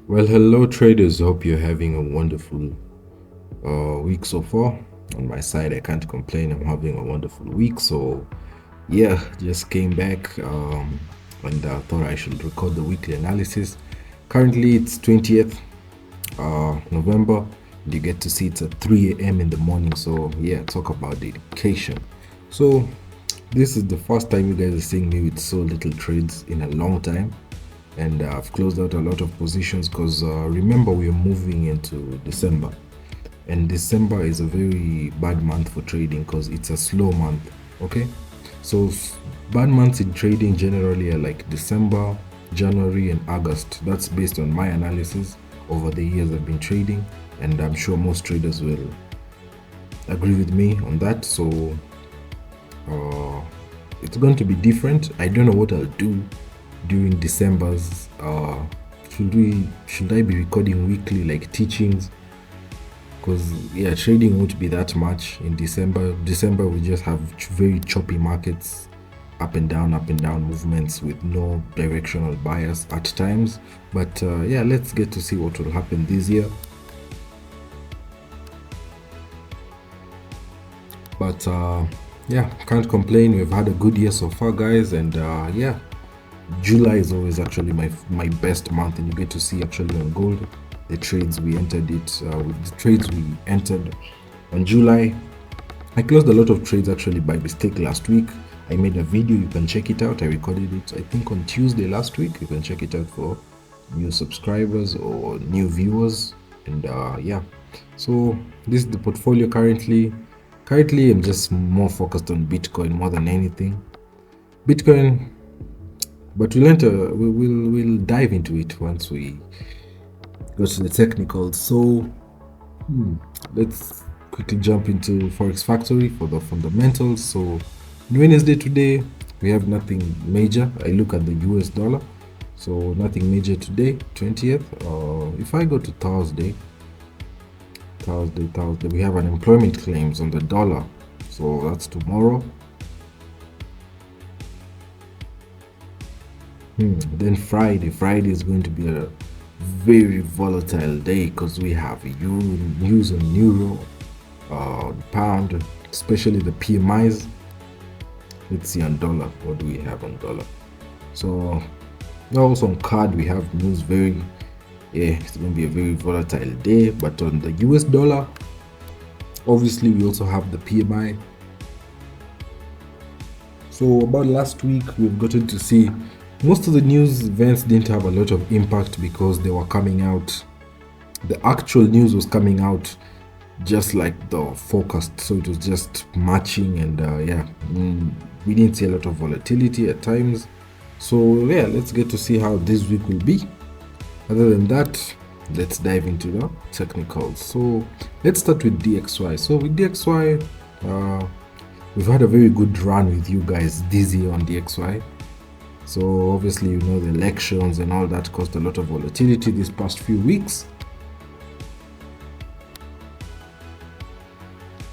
Well, hello traders. Hope you're having a wonderful week so far. On my side, I can't complain. I'm having a wonderful week. So, yeah, just came back and thought I should record the weekly analysis. Currently, it's 20th November. You get to see it's at 3 a.m. in the morning. So, yeah, talk about dedication. So, this is the first time you guys are seeing me with so little trades in a long time. And I've closed out a lot of positions because remember we are moving into December, and December is a very bad month for trading because it's a slow month. Okay, so bad months in trading generally are like December, January and August. That's based on my analysis over the years I've been trading, and I'm sure most traders will agree with me on that. So it's going to be different. I don't know what I'll do during December's. Should I be recording weekly like teachings? Because yeah, trading won't be that much in December. December we just have very choppy markets, up and down movements with no directional bias at times. But yeah, let's get to see what will happen this year. But yeah, can't complain. We've had a good year so far, guys, and yeah, July is always actually my best month, and you get to see actually on gold the trades we entered with the trades we entered on July. I closed a lot of trades actually by mistake last week. I made a video, you can check it out. I recorded it I think on Tuesday last week. You can check it out for new subscribers or new viewers. And yeah, so this is the portfolio currently. I'm just more focused on Bitcoin more than anything. Bitcoin, but we'll dive into it once we go to the technicals. So let's quickly jump into Forex Factory for the fundamentals. So Wednesday today we have nothing major. I look at the US dollar, so nothing major today, 20th. If I go to Thursday, we have unemployment claims on the dollar, so that's tomorrow. Then Friday is going to be a very volatile day because we have news on euro, pound, especially the PMIs. Let's see on dollar, what do we have on dollar? So also on CAD we have news. It's going to be a very volatile day. But on the US dollar, obviously we also have the PMI. So about last week we've gotten to see most of the news events didn't have a lot of impact because they were coming out, the actual news was coming out just like the forecast, so it was just matching. And yeah, we didn't see a lot of volatility at times. So yeah, let's get to see how this week will be. Other than that, let's dive into the technicals. So let's start with DXY. So with DXY, we've had a very good run with you guys this year on DXY. So obviously, you know, the elections and all that caused a lot of volatility these past few weeks.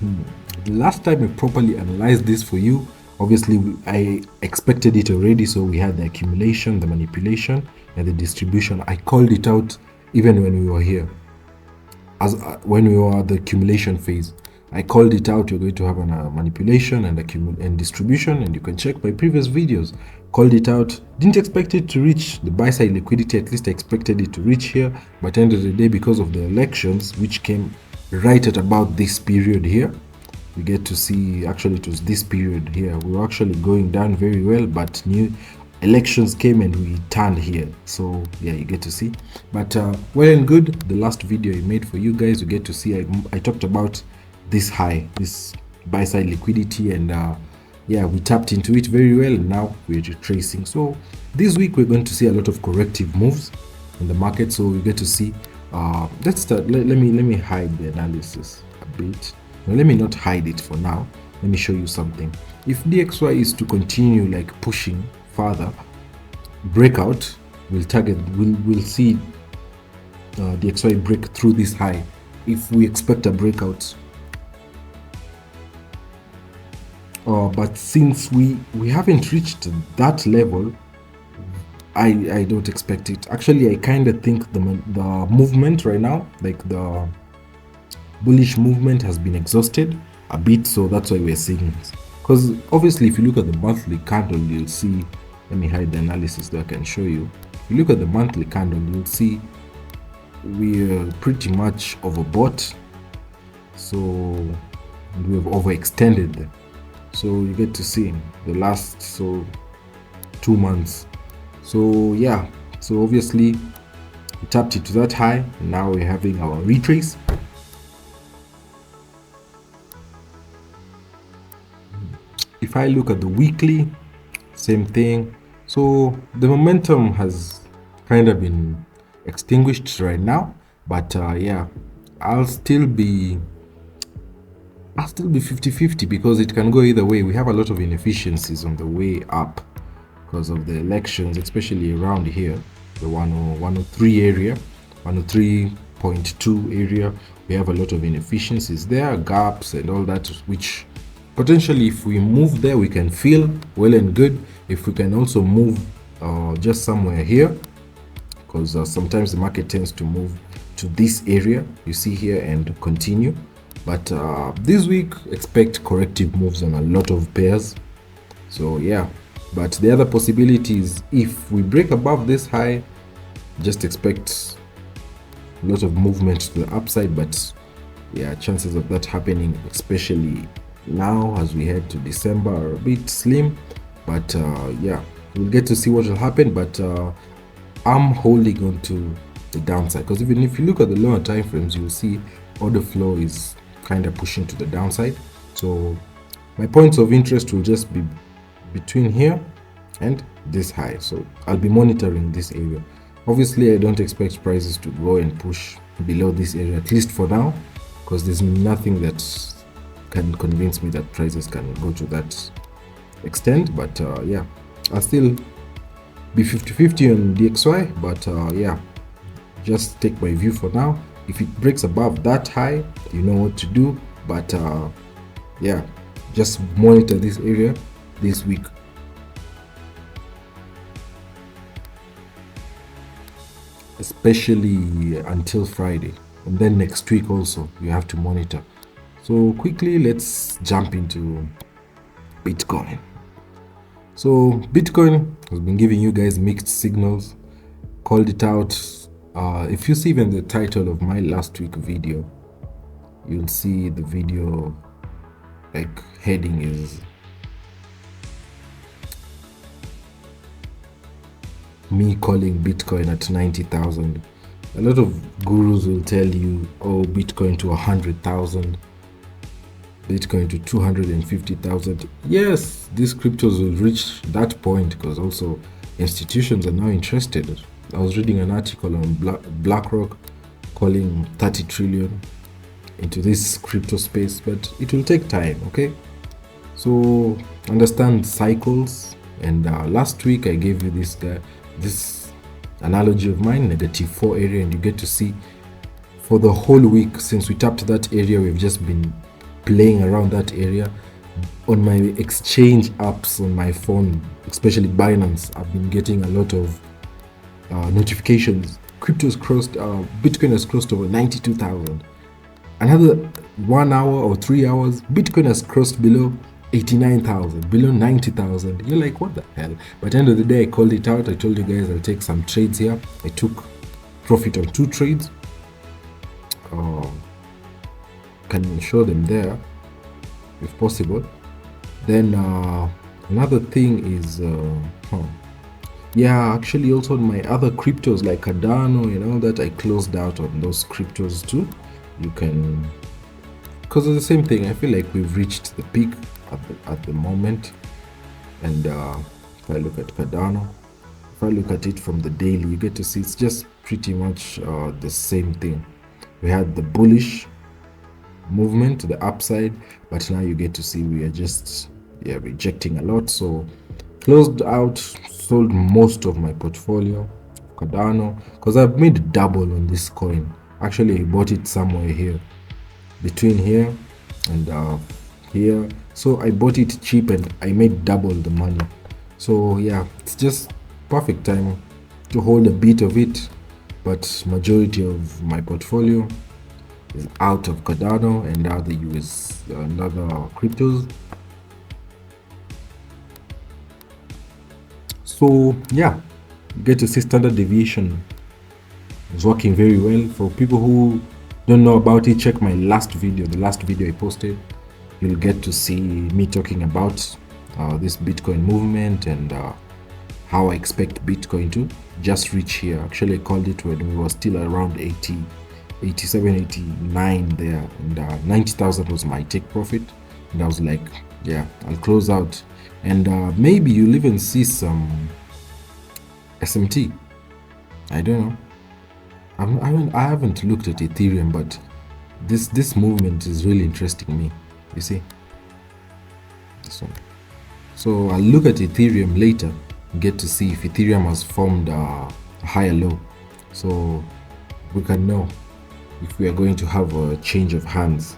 The last time I properly analyzed this for you, obviously I expected it already. So we had the accumulation, the manipulation and the distribution. I called it out even when we were here, when we were at the accumulation phase. I called it out. You're going to have a manipulation and distribution, and you can check my previous videos. Called it out. Didn't expect it to reach the buy side liquidity. At least I expected it to reach here, but end of the day, because of the elections which came right at about this period here, we get to see actually it was this period here. We were actually going down very well, but new elections came and we turned here. So yeah, you get to see. But well and good. The last video I made for you guys, you get to see I talked about this high, this buy side liquidity, and yeah, we tapped into it very well, and now we're retracing. So this week we're going to see a lot of corrective moves in the market. So we get to see let's start. Let me hide the analysis a bit. Now, let me not hide it for now. Let me show you something. If DXY is to continue like pushing further, breakout will we'll see DXY break through this high. If we expect a breakout, but since we haven't reached that level, I don't expect it. Actually, I kind of think the movement right now, like the bullish movement, has been exhausted a bit, so that's why we're seeing it. Because obviously, if you look at the monthly candle, you'll see. Let me hide the analysis so I can show you. If you look at the monthly candle, you'll see we're pretty much overbought, so we've overextended them. So you get to see the last 2 months. So yeah, so obviously we tapped it to that high, and now we're having our retrace. If I look at the weekly, same thing. So the momentum has kind of been extinguished right now, but yeah, I'll still be 50-50 because it can go either way. We have a lot of inefficiencies on the way up because of the elections, especially around here, the 103 area, 103.2 area. We have a lot of inefficiencies there, gaps and all that, which potentially if we move there, we can feel well and good. If we can also move just somewhere here, because sometimes the market tends to move to this area you see here and continue. But this week, expect corrective moves on a lot of pairs. So yeah, but the other possibility is if we break above this high, just expect a lot of movement to the upside. But yeah, chances of that happening, especially now as we head to December, are a bit slim. But yeah, we'll get to see what will happen. But I'm holding on to the downside, because even if you look at the lower time frames, you'll see order flow is kind of pushing to the downside. So my points of interest will just be between here and this high. So I'll be monitoring this area. Obviously, I don't expect prices to go and push below this area, at least for now, because there's nothing that can convince me that prices can go to that extent. But yeah, I'll still be 50-50 on DXY, but yeah, just take my view for now. If it breaks above that high, you know what to do. But yeah, just monitor this area this week. Especially until Friday, and then next week also you have to monitor. So quickly, let's jump into Bitcoin. So Bitcoin has been giving you guys mixed signals, called it out. If you see even the title of my last week video, you'll see the video like heading is me calling Bitcoin at 90,000. A lot of gurus will tell you, oh, Bitcoin to 100,000, Bitcoin to 250,000. Yes, these cryptos will reach that point because also institutions are now interested. I was reading an article on BlackRock calling 30 trillion into this crypto space, but it will take time, okay? So understand cycles. And last week I gave you this analogy of mine, -4 area, and you get to see for the whole week since we tapped that area, we've just been playing around that area. On my exchange apps on my phone, especially Binance, I've been getting a lot of notifications. Crypto's crossed, Bitcoin has crossed over 92,000. Another 1 hour or 3 hours, Bitcoin has crossed below 89,000, below 90,000. You're like, what the hell? But at the end of the day, I called it out. I told you guys I'll take some trades here. I took profit on 2 trades. Can show them there if possible. Then another thing is yeah, actually also on my other cryptos like Cardano and all that, I closed out on those cryptos too. You can, because of the same thing, I feel like we've reached the peak at the moment. And if I look at Cardano, if I look at it from the daily, you get to see it's just pretty much the same thing. We had the bullish movement to the upside, but now you get to see we are just rejecting a lot. So closed out, sold most of my portfolio Cardano, because I've made double on this coin. Actually, I bought it somewhere here between here and here, so I bought it cheap and I made double the money. So yeah, it's just perfect time to hold a bit of it, but majority of my portfolio is out of Cardano and other US and other cryptos. So yeah, you get to see standard deviation is working very well. For people who don't know about it, check my last video, the last video I posted. You'll get to see me talking about this Bitcoin movement and how I expect Bitcoin to just reach here. Actually, I called it when we were still around 80, 87, 89 there, and 90,000 was my take profit. And I was like, yeah, I'll close out. And maybe you'll even see some SMT. I don't know. I haven't looked at Ethereum, but this movement is really interesting me. You see this one. So I'll look at Ethereum later, get to see if Ethereum has formed a higher low, so we can know if we are going to have a change of hands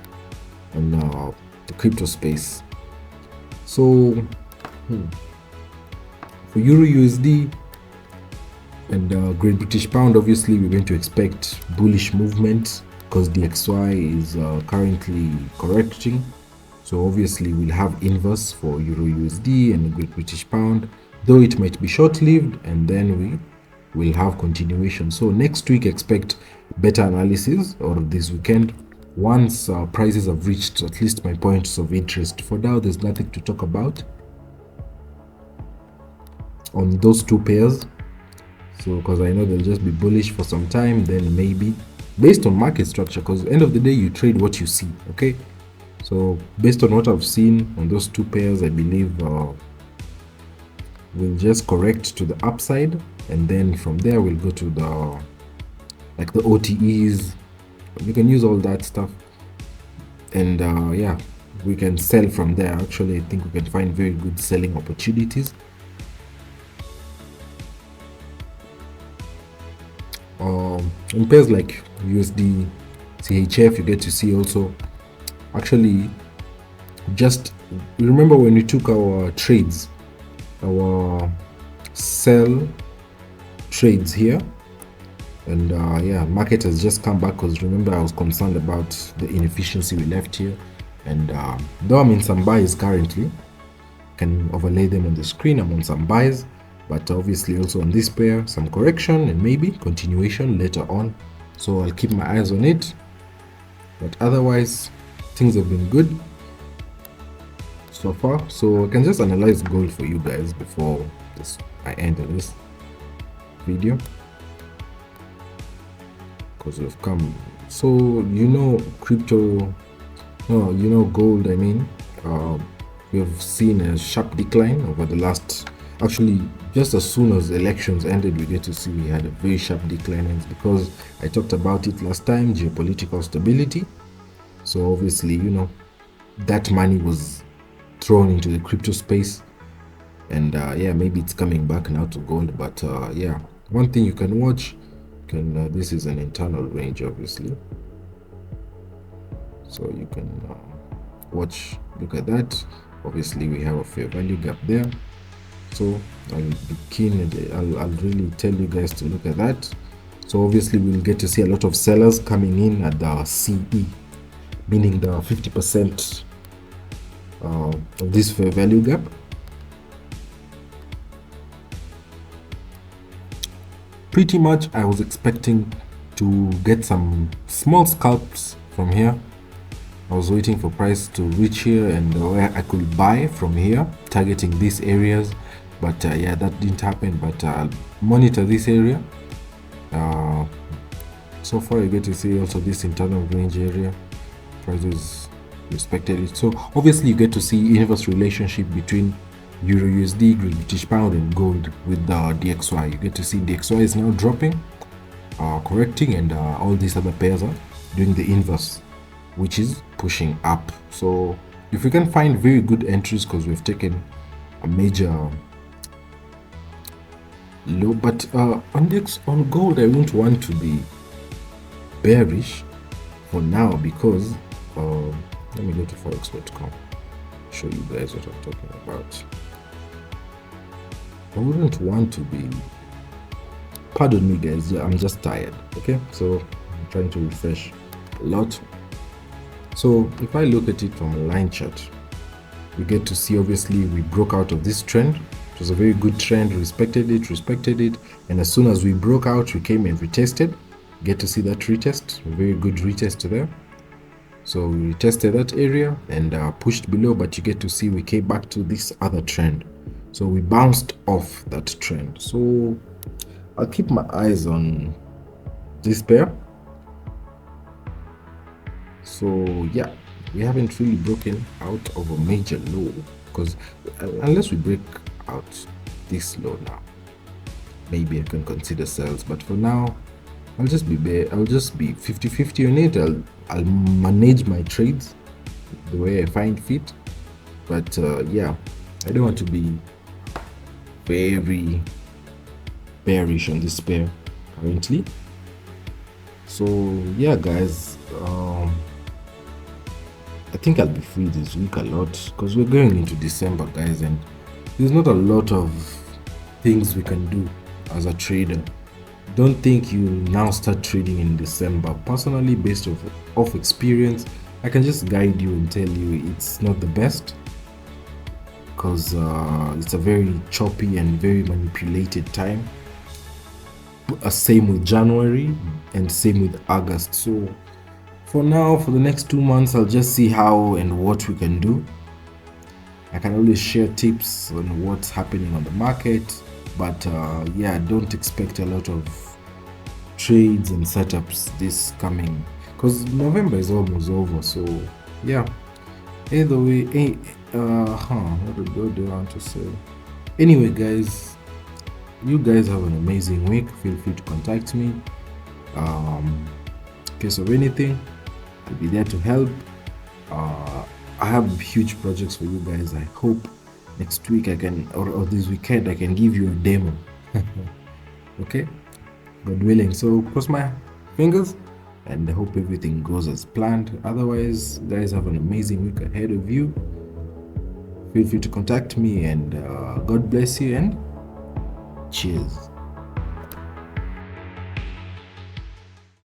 on the crypto space. So for EURUSD and Great British Pound, obviously we're going to expect bullish movement because DXY is currently correcting. So obviously we'll have inverse for EURUSD and Great British Pound, though it might be short-lived, and then we will have continuation. So next week expect better analysis, or this weekend, once prices have reached at least my points of interest. For now, there's nothing to talk about on those two pairs. So because I know they'll just be bullish for some time, then maybe based on market structure, because at the end of the day you trade what you see. Okay, so based on what I've seen on those two pairs, I believe we'll just correct to the upside, and then from there we'll go to the like the OTEs. You can use all that stuff, and yeah, we can sell from there. Actually, I think we can find very good selling opportunities. In pairs like USD, CHF, you get to see also, actually, just remember when we took our trades, our sell trades here, and yeah, market has just come back, because remember I was concerned about the inefficiency we left here, and though I'm in some buys currently, can overlay them on the screen. I'm on some buys, but obviously also on this pair some correction and maybe continuation later on, so I'll keep my eyes on it. But otherwise things have been good so far. So I can just analyze gold for you guys before I end this video, because we've come, so you know, crypto, no, you know, gold, I mean, we've seen a sharp decline over the last, actually just as soon as elections ended, we get to see we had a very sharp decline, and it's because I talked about it last time, geopolitical stability. So obviously, you know, that money was thrown into the crypto space, and yeah, maybe it's coming back now to gold. But yeah, one thing you can watch, this is an internal range obviously, so you can watch, look at that. Obviously we have a fair value gap there, so I'll be keen, and I'll really tell you guys to look at that. So obviously we'll get to see a lot of sellers coming in at the CE, meaning the 50% of this fair value gap. Pretty much I was expecting to get some small scalps from here. I was waiting for price to reach here and where I could buy from here, targeting these areas, but yeah, that didn't happen. But I'll monitor this area. So far you get to see also this internal range area, prices respected it. So obviously you get to see inverse relationship between EURUSD, Great British Pound, and gold with the DXY. You get to see DXY is now dropping, correcting, and all these other pairs are doing the inverse, which is pushing up. So if we can find very good entries, because we've taken a major low, but on gold I won't want to be bearish for now, because let me go to forex.com, show you guys what I'm talking about. I wouldn't want to be pardon me guys, I'm just tired. Okay, so I'm trying to refresh a lot. So if I look at it from a line chart, we get to see obviously we broke out of this trend. It was a very good trend, respected it, and as soon as we broke out, we came and retested. Get to see that retest, a very good retest there. So we retested that area and pushed below, but you get to see we came back to this other trend. So we bounced off that trend. So I'll keep my eyes on this pair. So yeah, we haven't really broken out of a major low, because unless we break out this low now, maybe I can consider sales, but for now I'll just be 50-50 on it. I'll manage my trades the way I find fit, but yeah, I don't want to be very bearish on this pair currently. So yeah guys, I think I'll be free this week a lot, because we're going into December guys, and there's not a lot of things we can do as a trader. Don't think you now start trading in December. Personally, based off experience, I can just guide you and tell you it's not the best, because it's a very choppy and very manipulated time. Same with January and same with August. So for now, for the next 2 months, I'll just see how and what we can do. I can always share tips on what's happening on the market, but yeah, don't expect a lot of trades and setups this coming, because November is almost over. So yeah, either way, what do I want to say? Anyway guys, you guys have an amazing week. Feel free to contact me in case of anything. I'll be there to help. I have huge projects for you guys. I hope next week I can, or this weekend, I can give you a demo. Okay, God willing. So cross my fingers and I hope everything goes as planned. Otherwise, guys, have an amazing week ahead of you. Feel free to contact me, and God bless you, and cheers.